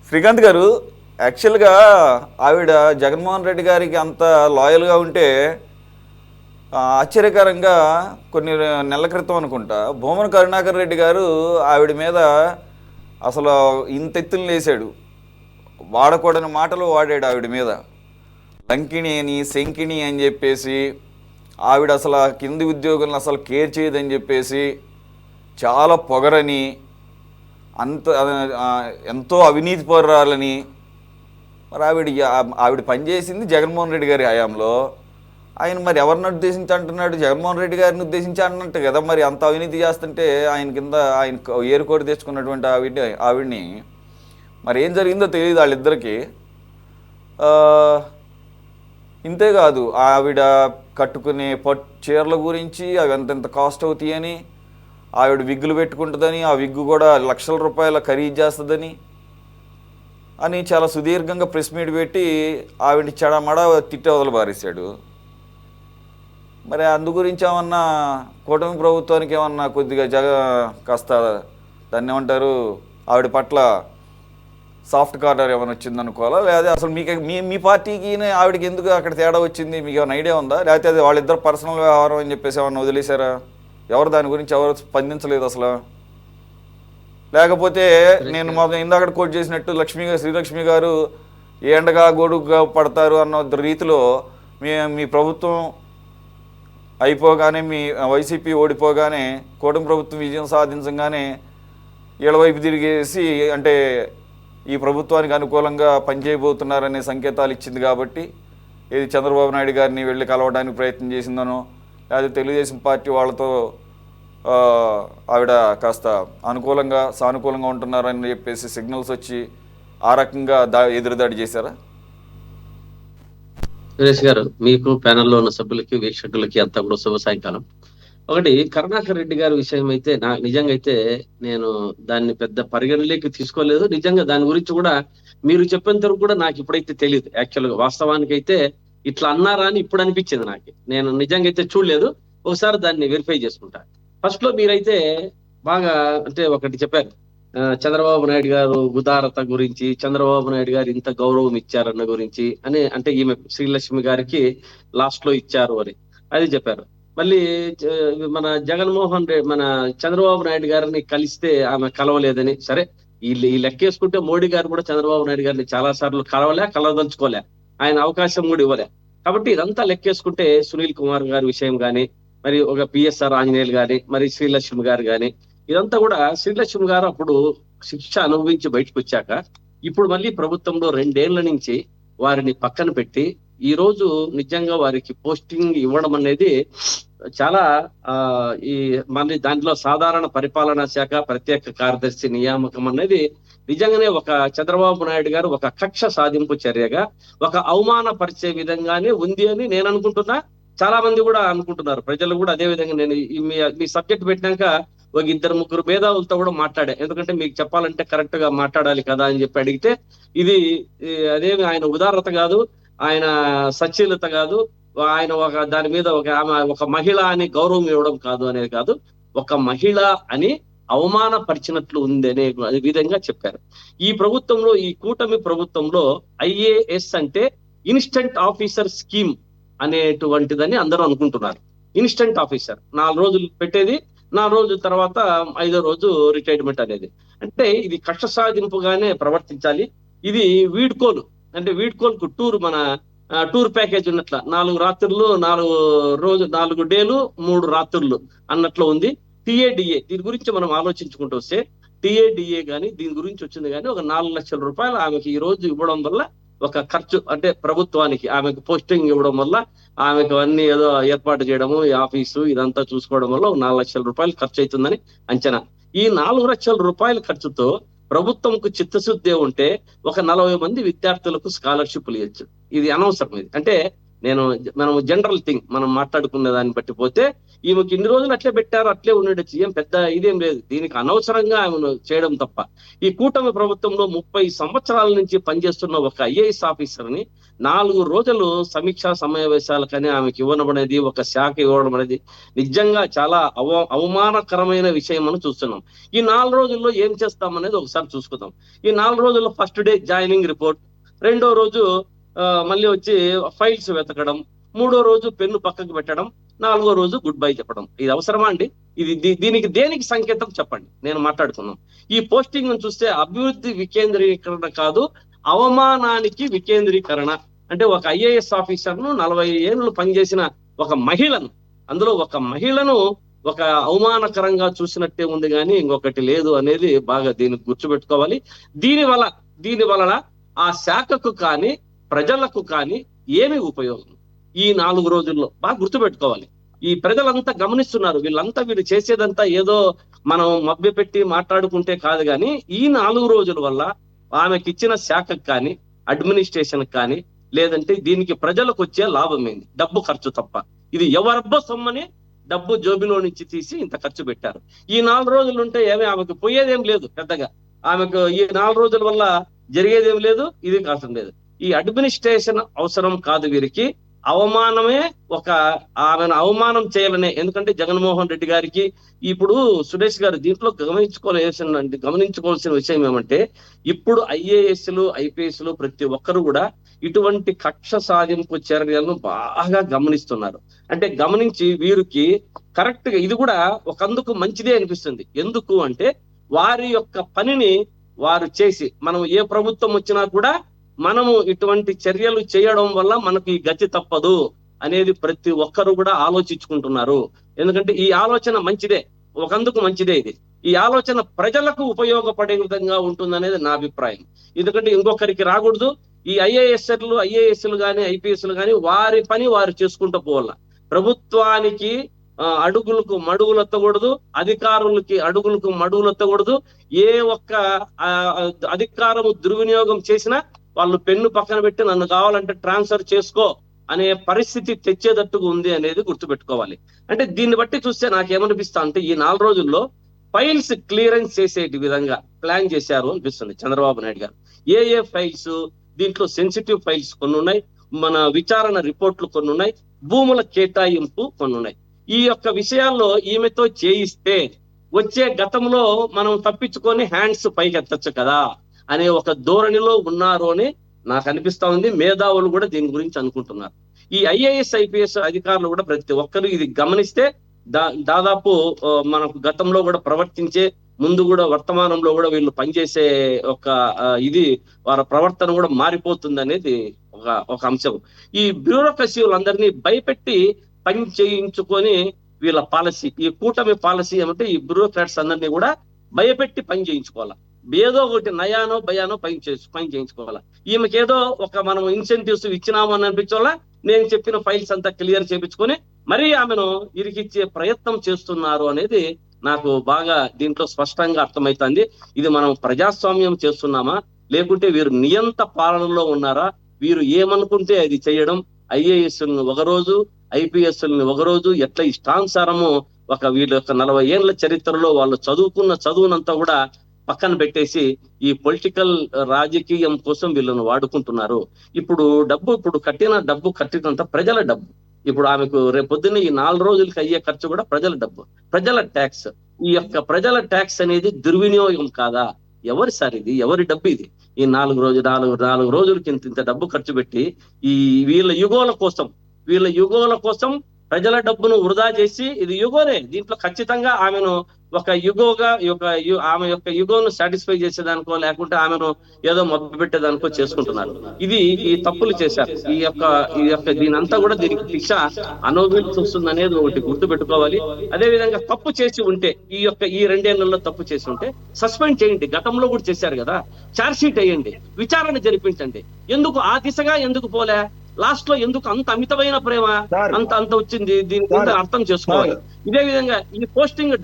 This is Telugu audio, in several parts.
శ్రీకాంత్ గారు, యాక్చువల్గా ఆవిడ జగన్మోహన్ రెడ్డి గారికి అంత లాయల్గా ఉంటే ఆశ్చర్యకరంగా కొన్ని నెలల క్రితం అనుకుంటా భూమన కరుణాకర్ రెడ్డి గారు ఆవిడ మీద అసలు ఇంత ఎత్తులు లేసాడు. వాడకూడని మాటలు వాడాడు ఆవిడ మీద. లంకిణి అని, శంకిణి అని చెప్పేసి, ఆవిడ అసలు ఆ కింది ఉద్యోగులను అసలు కేర్ చేయదని చెప్పేసి, చాలా పొగరని, అంత ఎంతో అవినీతి పరురాలని. మరి ఆవిడ పనిచేసింది జగన్మోహన్ రెడ్డి గారి హయాంలో. ఆయన మరి ఎవరిని ఉద్దేశించి అంటున్నాడు? జగన్మోహన్ రెడ్డి గారిని ఉద్దేశించి అన్నట్టు కదా. మరి అంత అవినీతి చేస్తుంటే ఆయన కింద ఆయన ఏరుకోటి తెచ్చుకున్నటువంటి ఆవిడ్ని మరి ఏం జరిగిందో తెలియదు వాళ్ళిద్దరికీ. ఇంతేకాదు, ఆవిడ కట్టుకునే చీరల గురించి అవి ఎంతెంత కాస్ట్ అవుతాయని, ఆవిడ విగ్గులు పెట్టుకుంటుందని, ఆ విగ్గు కూడా లక్షల రూపాయల ఖరీదు చేస్తుందని అని చాలా సుదీర్ఘంగా ప్రెస్ మీట్ పెట్టి ఆవిడ చెడమడ తిట్టి వదలు పారేశాడు. మరి అందు గురించి ఏమన్నా కూటమి ప్రభుత్వానికి ఏమన్నా కొద్దిగా కాస్త దాన్ని ఏమంటారు, ఆవిడ పట్ల సాఫ్ట్ కార్నర్ ఏమైనా వచ్చిందనుకోవాలా? లేదా అసలు మీ పార్టీకి ఆవిడకి ఎందుకు అక్కడ తేడా వచ్చింది మీకు ఏమైనా ఐడియా ఉందా? లేకపోతే అది వాళ్ళిద్దరు పర్సనల్ వ్యవహారం అని చెప్పేసి ఏమన్నా వదిలేశారా? ఎవరు దాని గురించి ఎవరు స్పందించలేదు అసలు? లేకపోతే నేను ఇందాక కోట్ చేసినట్టు శ్రీలక్ష్మి గారు ఏ ఎండగా గొడుగుగా పడతారు అన్న రీతిలో మీ ప్రభుత్వం అయిపోగానే, మీ వైసీపీ ఓడిపోగానే, కూటమి ప్రభుత్వం విజయం సాధించగానే వీళ్ళ వైపు తిరిగేసి అంటే ఈ ప్రభుత్వానికి అనుకూలంగా పనిచేయబోతున్నారనే సంకేతాలు ఇచ్చింది. కాబట్టి ఇది చంద్రబాబు నాయుడు గారిని వెళ్ళి కలవడానికి ప్రయత్నం చేసిందనో, లేదా తెలుగుదేశం పార్టీ వాళ్ళతో ఆవిడ కాస్త సానుకూలంగా ఉంటున్నారని చెప్పేసి సిగ్నల్స్ వచ్చి ఆ రకంగా ఎదురుదాడి చేశారా? సురేష్ గారు, మీకు ప్యానెల్లో ఉన్న సభ్యులకి, వీక్షకులకి అంతా కూడా శుభ సాయంకాలం. ఒకటి, కరుణాకర్ రెడ్డి గారి విషయం అయితే నిజంగా అయితే నేను దాన్ని పెద్ద పరిగణలోకి తీసుకోలేదు. నిజంగా దాని గురించి కూడా మీరు చెప్పేంత వరకు కూడా నాకు ఇప్పుడైతే తెలియదు. యాక్చువల్గా వాస్తవానికి అయితే ఇట్లా అన్నారా అని ఇప్పుడు అనిపించింది నాకు. నేను నిజంగా అయితే చూడలేదు. ఒకసారి దాన్ని వెరిఫై చేసుకుంటా. ఫస్ట్ లో మీరైతే బాగా అంటే ఒకటి చెప్పారు, చంద్రబాబు నాయుడు గారు ఉదారత గురించి, చంద్రబాబు నాయుడు గారు ఇంత గౌరవం ఇచ్చారన్న గురించి అని, అంటే ఈమె శ్రీలక్ష్మి గారికి లాస్ట్ లో ఇచ్చారు అని అది చెప్పారు. మళ్ళీ మన మన చంద్రబాబు నాయుడు గారిని కలిస్తే ఆమె కలవలేదని. సరే, ఈ లెక్కేసుకుంటే మోడీ గారు కూడా చంద్రబాబు నాయుడు గారిని చాలా సార్లు కలవదలుచుకోలే, ఆయన అవకాశం కూడా ఇవ్వలే. కాబట్టి ఇదంతా లెక్కేసుకుంటే సునీల్ కుమార్ గారి విషయం కానీ, మరి ఒక పిఎస్ఆర్ ఆంజనేయులు గాని, మరి శ్రీలక్ష్మి గారు గాని, ఇదంతా కూడా శ్రీలక్ష్మి గారు అప్పుడు శిక్ష అనుభవించి బయటకు వచ్చాక ఇప్పుడు మళ్ళీ ప్రభుత్వంలో 2 ఏళ్ల నుంచి వారిని పక్కన పెట్టి ఈ రోజు నిజంగా వారికి పోస్టింగ్ ఇవ్వడం అనేది చాలా ఈ మళ్ళీ దాంట్లో సాధారణ పరిపాలనా శాఖ ప్రత్యేక కార్యదర్శి నియామకం అనేది నిజంగానే ఒక చంద్రబాబు నాయుడు గారు ఒక కక్ష సాధింపు చర్యగా, ఒక అవమానపరిచే విధంగానే ఉంది అని నేను అనుకుంటున్నా. చాలా మంది కూడా అనుకుంటున్నారు, ప్రజలు కూడా అదే విధంగా. నేను మీ సబ్జెక్ట్ పెట్టినాక ఒక 2-3 మేధావులతో కూడా మాట్లాడా. ఎందుకంటే మీకు చెప్పాలంటే కరెక్ట్ గా మాట్లాడాలి కదా అని చెప్పి అడిగితే, ఇది అదేమి ఆయన ఉదారత కాదు, ఆయన సచ్ఛీలత కాదు, ఆయన దాని మీద ఒక మహిళ అని గౌరవం ఇవ్వడం కాదు అనేది కాదు, ఒక మహిళ అని అవమానపరిచినట్లు ఉంది అనే విధంగా చెప్పారు. ఈ ప్రభుత్వంలో, ఈ కూటమి ప్రభుత్వంలో ఐఏఎస్ అంటే ఇన్స్టంట్ ఆఫీసర్ స్కీమ్ అనేటువంటిదని అందరూ అనుకుంటున్నారు. ఇన్స్టంట్ ఆఫీసర్ 4 రోజులు పెట్టేది, 4 రోజుల తర్వాత 5వ రోజు రిటైర్మెంట్ అనేది. అంటే ఇది కక్ష సాధింపుగానే ప్రవర్తించాలి. ఇది వీడ్కోలు, అంటే వీడ్కోలుకు టూర్ ప్యాకేజ్ ఉన్నట్ల 4 రాత్రులు 4 డేలు 3 రాత్రులు అన్నట్లు ఉంది. టిఏడిఏ దీని గురించి మనం ఆలోచించుకుంటూ వస్తే, టిఏడిఏ గాని దీని గురించి వచ్చింది కానీ ఒక 4 లక్షల రూపాయలు ఆమెకి ఈ రోజు ఇవ్వడం వల్ల ఒక ఖర్చు, అంటే ప్రభుత్వానికి ఆమెకు పోస్టింగ్ ఇవ్వడం వల్ల ఆమెకు అన్ని ఏదో ఏర్పాటు చేయడము, ఈ ఆఫీసు ఇదంతా చూసుకోవడం వల్ల 4 లక్షల రూపాయలు ఖర్చు అవుతుందని అంచనా. ఈ 4 లక్షల రూపాయల ఖర్చుతో ప్రభుత్వంకు చిత్తశుద్ధి ఉంటే ఒక 40 మంది విద్యార్థులకు స్కాలర్షిప్లు ఇవ్వచ్చు. ఇది అనవసరం. ఇది అంటే మనం జనరల్ థింగ్ మనం మాట్లాడుకునే దాన్ని బట్టి పోతే ఈమెకి ఇన్ని రోజులు అట్లే పెట్టారు, అట్లే ఉండొచ్చు, ఏం పెద్ద ఇదేం లేదు. దీనికి అనవసరంగా ఆమెను చేయడం తప్ప. ఈ కూటమి ప్రభుత్వంలో 30 సంవత్సరాల నుంచి పనిచేస్తున్న ఒక ఐఏఎస్ ఆఫీసర్ ని 4 రోజులు సమీక్షా సమావేశాలకని ఆమెకి ఇవ్వడం అనేది, ఒక శాఖ ఇవ్వడం అనేది నిజంగా చాలా అవమానకరమైన విషయం అని చూస్తున్నాం. ఈ 4 రోజుల్లో ఏం చేస్తామనేది ఒకసారి చూసుకుందాం. ఈ 4 రోజుల్లో ఫస్ట్ డే జాయినింగ్ రిపోర్ట్, రెండో రోజు మళ్ళీ వచ్చి ఫైల్స్ వెతకడం, మూడో రోజు పెన్ను పక్కకు పెట్టడం, 4గో రోజు గుడ్ బై చెప్పడం. ఇది అవసరమా అండి? దీనికి దేనికి సంకేతం చెప్పండి, నేను మాట్లాడుకున్నాం. ఈ పోస్టింగ్ చూస్తే అభివృద్ధి వికేంద్రీకరణ కాదు, అవమానానికి వికేంద్రీకరణ. అంటే ఒక ఐఏఎస్ ఆఫీసర్ ను 40 ఏళ్ళు పనిచేసిన ఒక మహిళను, అందులో ఒక మహిళను ఒక అవమానకరంగా చూసినట్టే ఉంది కానీ ఇంకొకటి లేదు అనేది బాగా దీనికి గుర్తుపెట్టుకోవాలి. దీని వలన ఆ శాఖకు కానీ ప్రజలకు కానీ ఏమి ఉపయోగం? ఈ 4 రోజుల్లో బాగా గుర్తుపెట్టుకోవాలి. ఈ ప్రజలంతా గమనిస్తున్నారు. వీళ్ళు చేసేదంతా ఏదో మనం మభ్యపెట్టి మాట్లాడుకుంటే కాదు కానీ ఈ 4 రోజుల వల్ల ఆమెకి ఇచ్చిన శాఖకు కానీ అడ్మినిస్ట్రేషన్ కానీ లేదంటే దీనికి ప్రజలకు వచ్చే లాభం ఏంది? డబ్బు ఖర్చు తప్ప. ఇది ఎవరబ్బ సొమ్మని డబ్బు జోబిలో నుంచి తీసి ఇంత ఖర్చు పెట్టారు. ఈ 4 రోజులు ఉంటే ఆమెకు పోయేదేం లేదు పెద్దగా. ఆమెకు ఈ 4 రోజుల వల్ల జరిగేదేం లేదు, ఇది కాసం లేదు. ఈ అడ్మినిస్ట్రేషన్ అవసరం కాదు వీరికి. అవమానమే ఆమెను అవమానం చేయాలనే. ఎందుకంటే జగన్మోహన్ రెడ్డి గారికి ఇప్పుడు సురేష్ గారు దీంట్లో గమనించుకోవాల్సిన విషయం ఏమంటే, ఇప్పుడు ఐఏఎస్లు ఐపీఎస్లు ప్రతి ఒక్కరు కూడా ఇటువంటి కక్ష సాధింపు చర్యలను బాగా గమనిస్తున్నారు. అంటే గమనించి వీరికి కరెక్ట్ గా ఇది కూడా ఒకందుకు మంచిదే అనిపిస్తుంది. ఎందుకు అంటే వారి యొక్క పనిని వారు చేసి, మనం ఏ ప్రభుత్వం వచ్చినా కూడా మనము ఇటువంటి చర్యలు చేయడం వల్ల మనకు ఈ గతి తప్పదు అనేది ప్రతి ఒక్కరు కూడా ఆలోచించుకుంటున్నారు. ఎందుకంటే ఈ ఆలోచన మంచిదే, ఒకందుకు మంచిదే. ఈ ఆలోచన ప్రజలకు ఉపయోగపడే విధంగా ఉంటుందనేది నా అభిప్రాయం. ఎందుకంటే ఇంకొకరికి రాకూడదు. ఈ ఐఏఎస్లు కానీ ఐపీఎస్లు కానీ వారి పని వారు చేసుకుంటూ పోవాల. ప్రభుత్వానికి అడుగులకు మడుగులు ఎత్తకూడదు, అధికారులకి అడుగులకు మడుగులు ఎత్తకూడదు. ఏ ఒక్క అధికారము దుర్వినియోగం చేసినా వాళ్ళు పెన్ను పక్కన పెట్టి నన్ను కావాలంటే ట్రాన్స్ఫర్ చేసుకో అనే పరిస్థితి తెచ్చేటట్టుగా ఉంది అనేది గుర్తుపెట్టుకోవాలి. అంటే దీన్ని బట్టి చూస్తే నాకేమనిపిస్తా అంటే ఈ 4 రోజుల్లో ఫైల్స్ క్లియరెన్స్ చేసేటి విధంగా ప్లాన్ చేశారు అనిపిస్తుంది చంద్రబాబు నాయుడు గారు. ఏ ఫైల్స్, దీంట్లో సెన్సిటివ్ ఫైల్స్ కొన్ని ఉన్నాయి, మన విచారణ రిపోర్ట్లు కొన్ని ఉన్నాయి, భూముల కేటాయింపు కొన్ని ఉన్నాయి. ఈ యొక్క విషయాల్లో ఈమెతో చేయిస్తే వచ్చే గతంలో మనం తప్పించుకొని హ్యాండ్స్ పైకి ఎత్తచ్చు కదా అనే ఒక ధోరణిలో ఉన్నారు అని నాకు అనిపిస్తా ఉంది. మేధావులు కూడా దీని గురించి అనుకుంటున్నారు. ఈ ఐఏఎస్ ఐపీఎస్ అధికారులు కూడా ప్రతి ఒక్కరు ఇది గమనిస్తే దాదాపు మనకు గతంలో కూడా ప్రవర్తించే ముందు కూడా వర్తమానంలో కూడా వీళ్ళు పనిచేసే వారి ప్రవర్తన కూడా మారిపోతుంది అనేది ఒక అంశం. ఈ బ్యూరోక్రసీలందరినీ భయపెట్టి పని చేయించుకొని వీళ్ళ పాలసీ, ఈ కూటమి పాలసీ ఏమంటే ఈ బ్యూరోక్రాట్స్ అందరినీ కూడా భయపెట్టి పని చేయించుకోవాలా. ఏదో ఒకటి నయానో భయానో పని చేయించుకోవాలా. ఈమెకేదో మనం ఇన్సెంటివ్స్ ఇచ్చినాము అని అనిపించాలా, నేను చెప్పిన ఫైల్స్ అంతా క్లియర్ చేయించుకొని మరీ ఆమెను ఇరికిచ్చే ప్రయత్నం చేస్తున్నారు అనేది నాకు బాగా దీంట్లో స్పష్టంగా అర్థమవుతుంది. ఇది మనం ప్రజాస్వామ్యం చేస్తున్నామా లేకుంటే వీరు నియంత పాలనలో ఉన్నారా? వీరు ఏమనుకుంటే అది చేయడం, ఐఏఎస్లను ఒకరోజు ఐపీఎస్లను ఒకరోజు ఎట్లా ఇష్టానుసారము వీళ్ళ యొక్క 40 ఏళ్ల చరిత్రలో వాళ్ళు చదువుకున్న చదువునంతా కూడా పక్కన పెట్టేసి ఈ పొలిటికల్ రాజకీయం కోసం వీళ్ళను వాడుకుంటున్నారు. ఇప్పుడు కట్టినంత ప్రజల డబ్బు. ఇప్పుడు ఆమెకు రేపొద్దున ఈ 4 రోజులకి అయ్యే ఖర్చు కూడా ప్రజల డబ్బు, ప్రజల ట్యాక్స్. ఈ యొక్క ప్రజల ట్యాక్స్ అనేది దుర్వినియోగం కాదా? ఎవరి సార్ ఇది? ఎవరి డబ్బు ఇది? ఈ 4 రోజులకి ఇంత డబ్బు ఖర్చు పెట్టి వీళ్ళ యుగోల కోసం ప్రజల డబ్బును వృధా చేసి, ఇది యుగోనే. దీంట్లో ఖచ్చితంగా ఆమెను ఆమె యొక్క యుగోను సాటిస్ఫై చేసేదానికో లేకుంటే ఆమెను ఏదో మబ్బు పెట్టేదానికో చేసుకుంటున్నారు. ఈ తప్పులు చేశారు. ఈ యొక్క దీనంతా కూడా దీనికి శిక్ష అనుభవించి వస్తుంది అనేది ఒకటి గుర్తు పెట్టుకోవాలి. అదే విధంగా తప్పు చేసి ఉంటే ఈ 2 ఏళ్లలో తప్పు చేసి ఉంటే సస్పెండ్ చేయండి. గతంలో కూడా చేశారు కదా, ఛార్జ్ షీట్ వేయండి, విచారణ జరిపించండి. ఎందుకు ఆ దిశగా ఎందుకు పోలే? లాస్ట్ లో ఎందుకు అంత అమితమైన ప్రేమ అంత వచ్చింది? దీని గురించి అర్థం చేసుకోవాలి. ఇదే విధంగా ఈ పోస్టింగ్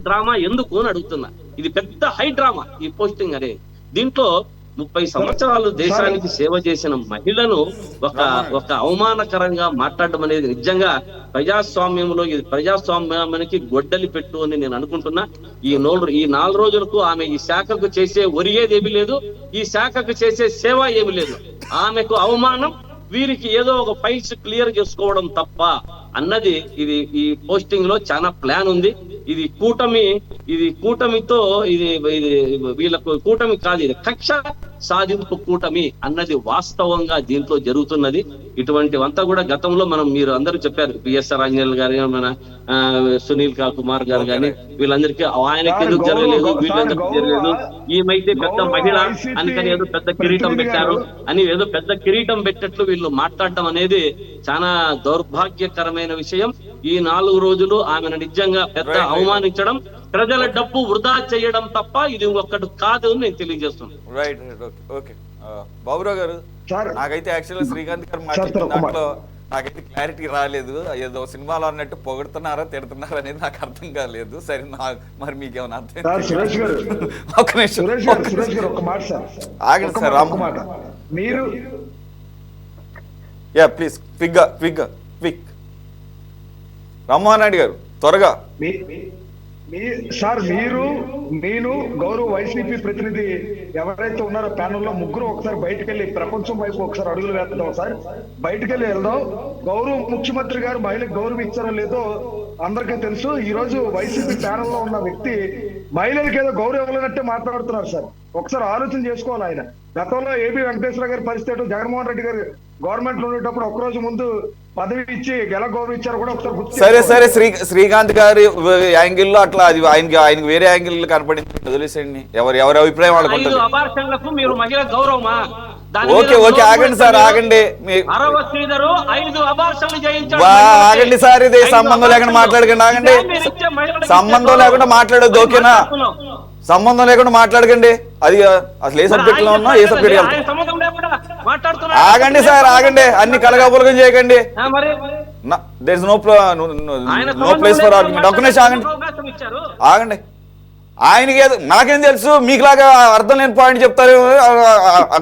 డ్రామా ఎందుకు అని అడుగుతున్నా. ఇది పెద్ద హై డ్రామా ఈ పోస్టింగ్ అనేది. దీంట్లో 30 సంవత్సరాలు దేశానికి సేవ చేసిన మహిళను ఒక అవమానకరంగా మాట్లాడడం అనేది నిజంగా ప్రజాస్వామ్యంలో ఇది ప్రజాస్వామ్యానికి గొడ్డలి పెట్టు అని నేను అనుకుంటున్నా. ఈ 4 రోజులకు ఆమె ఈ శాఖకు చేసే ఒరిగేది ఏమీ లేదు, ఈ శాఖకు చేసే సేవ ఏమీ లేదు. ఆమెకు అవమానం, వీరికి ఏదో ఒక ఫైల్స్ క్లియర్ చేసుకోవడం తప్ప అన్నది ఇది. ఈ పోస్టింగ్ లో చాలా ప్లాన్ ఉంది. ఇది కూటమితో ఇది వీళ్ళకు కూటమి కాదు, ఇది కక్ష సాధింపు కూటమి అన్నది వాస్తవంగా దీంట్లో జరుగుతున్నది. ఇటువంటివంతా కూడా గతంలో మీరు అందరూ చెప్పారు, పిఎస్ఆర్ ఆంజనేయులు గారు, మన సునీల్ కుమార్ గారు కానీ, వీళ్ళందరికీ ఆయనకి ఎందుకు జరగలేదు, వీళ్ళందరికీ జరగలేదు, ఈమైతే పెద్ద మహిళ అందుకని ఏదో పెద్ద కిరీటం పెట్టారు అని ఏదో పెద్ద కిరీటం పెట్టినట్లు వీళ్ళు మాట్లాడటం అనేది చాలా దౌర్భాగ్యకరమైన విషయం. ఈ 4 రోజులు ఆమెను నిజంగా పెద్ద అవమానించడం, ప్రజల డబ్బు వృధా చేయడం తప్ప ఇది ఒక్కటి కాదు అని నేను తెలియజేస్తున్నాను. రైట్ ఓకే బాబురావు గారు, నాకైతే యాక్చువల్గా శ్రీకాంత్ గారు మాట్లాడిన దాంట్లో నాకైతే క్లారిటీ రాలేదు. ఏదో సినిమాలో అన్నట్టు పొగడుతున్నారా తిడుతున్నారా అనేది నాకు అర్థం కాలేదు. సరే, మరి మీకేమైనా అర్థం? ఒక్క నిమిషం ఆగండి సార్, మీరు ప్లీజ్ క్విక్ రామ్మోహన్ రెడ్డి గారు త్వరగా. సార్, నేను గౌరవ వైసీపీ ప్రతినిధి ఎవరైతే ఉన్నారో ప్యానెల్లో ముగ్గురు ఒకసారి బయటకు వెళ్ళి ప్రపంచం వైపు ఒకసారి అడుగులు వేద్దాం సార్. బయటకు వెళ్ళి వెళ్దాం. గౌరవ ముఖ్యమంత్రి గారు మహిళలకు గౌరవం ఇచ్చారో లేదో అందరికీ తెలుసు. ఈ రోజు వైసీపీ ప్యానెల్లో ఉన్న వ్యక్తి మహిళలకు ఏదో గౌరవం ఇవ్వలేనట్టే మాట్లాడుతున్నారు సార్. ఒకసారి ఆలోచన చేసుకోవాలి. ఆయన గతంలో ఏబి వెంకటేశ్వర గారి పరిస్థితి, జగన్మోహన్ రెడ్డి గారు గవర్నమెంట్ లో ఉండేటప్పుడు ఒక్కరోజు ముందు పదవి ఇచ్చి ఎలా గౌరవం ఇచ్చారు కూడా ఒకసారి సరే శ్రీకాంత్ గారి యాంగిల్లో అట్లా అది ఆయనకి వేరే యాంగిల్ కనపడింది, వదిలేసేయండి. ఎవరి అభిప్రాయం వాళ్ళకు. ఓకే ఆగండి సార్, ఆగండి ఆగండి సార్, ఇది సంబంధం లేకుండా మాట్లాడకండి. ఆగండి, సంబంధం లేకుండా మాట్లాడొద్దు. ఓకేనా, సంబంధం లేకుండా మాట్లాడకండి. అది అసలు ఏ సబ్జెక్ట్ లో ఉన్నా, ఏ సబ్జెక్ట్ ఆగండి సార్, ఆగండి. అన్ని కలగాపులగం చేయకండి. There is no place for argument. ఒక్క నిమిషం ఆగండి. ఆయనకి నాకేం తెలుసు, మీకులాగా అర్థం లేని పాయింట్ చెప్తారు,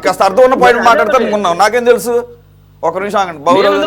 కాస్త అర్థం ఉన్న పాయింట్ మాట్లాడతారు అనుకున్నాం. నాకేం తెలుసు. ఒక నిమిషం ఆగండి. బాబురావు